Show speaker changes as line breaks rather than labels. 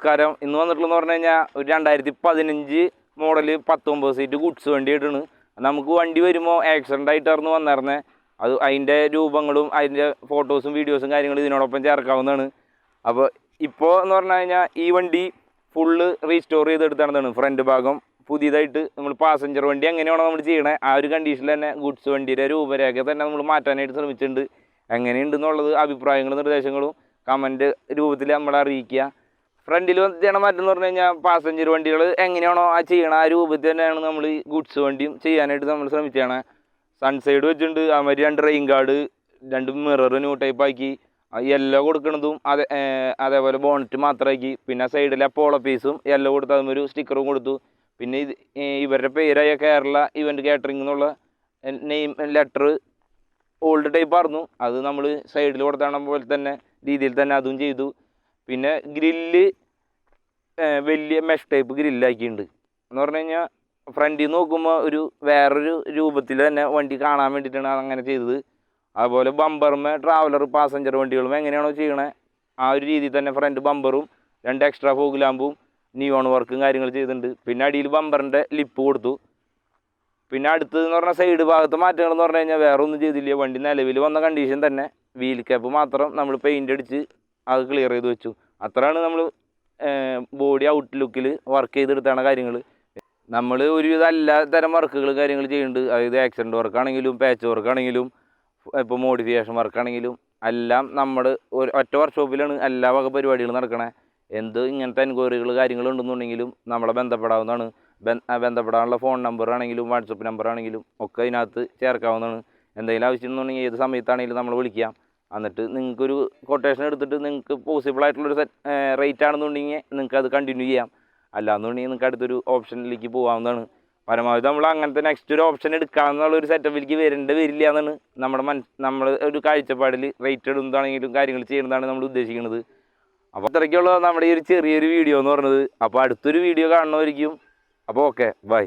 നമസ്കാരം. ഇന്ന് വന്നിട്ടുള്ളതെന്ന് പറഞ്ഞു കഴിഞ്ഞാൽ ഒരു 2015 മോഡല് 19 സീറ്റ് ഗുഡ്സ് വണ്ടിയായിട്ടാണ്. നമുക്ക് വണ്ടി വരുമ്പോൾ ആക്സിഡൻ്റ് ആയിട്ടായിരുന്നു വന്നിരുന്നത്. അതിൻ്റെ രൂപങ്ങളും അതിൻ്റെ ഫോട്ടോസും വീഡിയോസും കാര്യങ്ങളും ഇതിനോടൊപ്പം ചേർക്കാവുന്നതാണ്. അപ്പോൾ ഇപ്പോൾ എന്ന് പറഞ്ഞു കഴിഞ്ഞാൽ ഈ വണ്ടി ഫുള്ള് റീസ്റ്റോർ ചെയ്തെടുത്താണെന്നാണ്. ഫ്രണ്ട് ഭാഗം പുതിയതായിട്ട് നമ്മൾ പാസഞ്ചർ വണ്ടി എങ്ങനെയാണോ നമ്മൾ ചെയ്യണേ ആ ഒരു കണ്ടീഷനിൽ തന്നെ ഗുഡ്സ് വണ്ടിയുടെ രൂപരേഖ തന്നെ നമ്മൾ മാറ്റാനായിട്ട് ശ്രമിച്ചിട്ടുണ്ട്. എങ്ങനെയുണ്ടെന്നുള്ളത് അഭിപ്രായങ്ങളും നിർദ്ദേശങ്ങളും കമൻറ്റ് രൂപത്തിൽ നമ്മളെ അറിയിക്കുക. ഫ്രണ്ടിൽ ചെയ്യണം മാറ്റം എന്ന് പറഞ്ഞു കഴിഞ്ഞാൽ പാസഞ്ചർ വണ്ടികൾ എങ്ങനെയാണോ ആ ചെയ്യണം ആ രൂപത്തിൽ തന്നെയാണ് നമ്മൾ ഈ ഗുഡ്സ് വണ്ടിയും ചെയ്യാനായിട്ട് നമ്മൾ ശ്രമിച്ചാണ്. സൺസൈഡ് വെച്ചിട്ടുണ്ട്, അതുമാതിരി 2 rain guard, 2 mirror new type ആക്കി, യെല്ലോ കൊടുക്കുന്നതും അതേപോലെ ബോണറ്റ് മാത്രമാക്കി. പിന്നെ സൈഡിലെ അപ്പോളോ പീസും യെല്ലോ കൊടുത്ത് അതുമൊരു സ്റ്റിക്കറും കൊടുത്തു. പിന്നെ ഇവരുടെ പേരായ കേരള ഇവൻറ്റ് കാറ്ററിംഗ് എന്നുള്ള നെയിം ലെറ്റർ ഓൾഡ് ടൈപ്പ് ആയിരുന്നു. അത് നമ്മൾ സൈഡിൽ കൊടുത്താണ പോലെ തന്നെ രീതിയിൽ തന്നെ അതും ചെയ്തു. പിന്നെ ഗ്രില്ല് വലിയ മെഷ് ടൈപ്പ് ഗ്രില്ലാക്കിയിട്ടുണ്ട്. എന്ന് പറഞ്ഞു കഴിഞ്ഞാൽ ഫ്രണ്ടിൽ നിന്ന് നോക്കുമ്പോൾ വേറൊരു രൂപത്തിൽ തന്നെ വണ്ടി കാണാൻ വേണ്ടിയിട്ടാണ് അങ്ങനെ ചെയ്തത്. അതുപോലെ ബമ്പറുമേ ട്രാവലർ പാസഞ്ചർ വണ്ടികളും എങ്ങനെയാണോ ചെയ്യണേ ആ ഒരു രീതിയിൽ തന്നെ ഫ്രണ്ട് ബമ്പറും 2 എക്സ്ട്രാ ഫോഗ് ലാമ്പും നിയോൺ വർക്കും കാര്യങ്ങൾ ചെയ്തിട്ടുണ്ട്. പിന്നെ അടിയിൽ ബമ്പറിൻ്റെ ലിപ്പ് കൊടുത്തു. പിന്നെ അടുത്തതെന്ന് പറഞ്ഞാൽ സൈഡ് ഭാഗത്ത് മാറ്റങ്ങൾ എന്ന് പറഞ്ഞു കഴിഞ്ഞാൽ വേറെ ഒന്നും ചെയ്തില്ല. വണ്ടി നിലവിൽ വന്ന കണ്ടീഷൻ തന്നെ വീൽ ക്യാപ്പ് മാത്രം നമ്മൾ പെയിൻ്റ് അടിച്ച് അത് ക്ലിയർ ചെയ്ത് വെച്ചു. അത്രയാണ് നമ്മൾ ബോഡി ഔട്ട്ലുക്കിൽ വർക്ക് ചെയ്തെടുത്താണ് കാര്യങ്ങൾ. നമ്മൾ ഒരുവിധം എല്ലാ തരം വർക്കുകൾ കാര്യങ്ങൾ ചെയ്യുന്നുണ്ട്. അതായത് ആക്സിഡൻറ്റ് വർക്കാണെങ്കിലും പാച്ച് വർക്കാണെങ്കിലും ഇപ്പോൾ മോഡിഫിക്കേഷൻ വർക്കാണെങ്കിലും എല്ലാം നമ്മൾ ഒറ്റ വർക്ക്ഷോപ്പിലാണ് എല്ലാ വക പരിപാടികളും നടക്കണേ. ഇങ്ങനത്തെ എൻക്വയറികൾ കാര്യങ്ങളുണ്ടെന്നുണ്ടെങ്കിലും നമ്മളെ ബന്ധപ്പെടാവുന്നതാണ്. ബന്ധപ്പെടാനുള്ള ഫോൺ നമ്പറാണെങ്കിലും വാട്സപ്പ് നമ്പറാണെങ്കിലും ഒക്കെ അതിനകത്ത് ചേർക്കാവുന്നതാണ്. എന്തെങ്കിലും ആവശ്യം എന്നുണ്ടെങ്കിൽ ഏത് സമയത്താണെങ്കിലും നമ്മൾ വിളിക്കാം. എന്നിട്ട് നിങ്ങൾക്കൊരു കൊട്ടേഷൻ എടുത്തിട്ട് നിങ്ങൾക്ക് പോസിബിളായിട്ടുള്ളൊരു റേറ്റ് ആണെന്നുണ്ടെങ്കിൽ നിങ്ങൾക്ക് അത് കണ്ടിന്യൂ ചെയ്യാം. അല്ലാന്നുണ്ടെങ്കിൽ നിങ്ങൾക്ക് അടുത്തൊരു ഓപ്ഷനിലേക്ക് പോകാവുന്നതാണ്. പരമാവധി നമ്മൾ അങ്ങനത്തെ നെക്സ്റ്റ് ഒരു ഓപ്ഷൻ എടുക്കാമെന്നുള്ളൊരു സെറ്റപ്പിലേക്ക് വരില്ല എന്നാണ് നമ്മൾ ഒരു കാഴ്ചപ്പാടിൽ. റേറ്റ് ഇടുന്നതാണെങ്കിലും കാര്യങ്ങൾ ചെയ്യുന്നതാണ് നമ്മൾ ഉദ്ദേശിക്കുന്നത്. അപ്പോൾ അത്രയ്ക്കുള്ള നമ്മുടെ ഈ ഒരു ചെറിയൊരു വീഡിയോ എന്ന് പറഞ്ഞത്. അപ്പോൾ അടുത്തൊരു വീഡിയോ കാണുന്നവരിക്കും. അപ്പോൾ ഓക്കെ, ബൈ.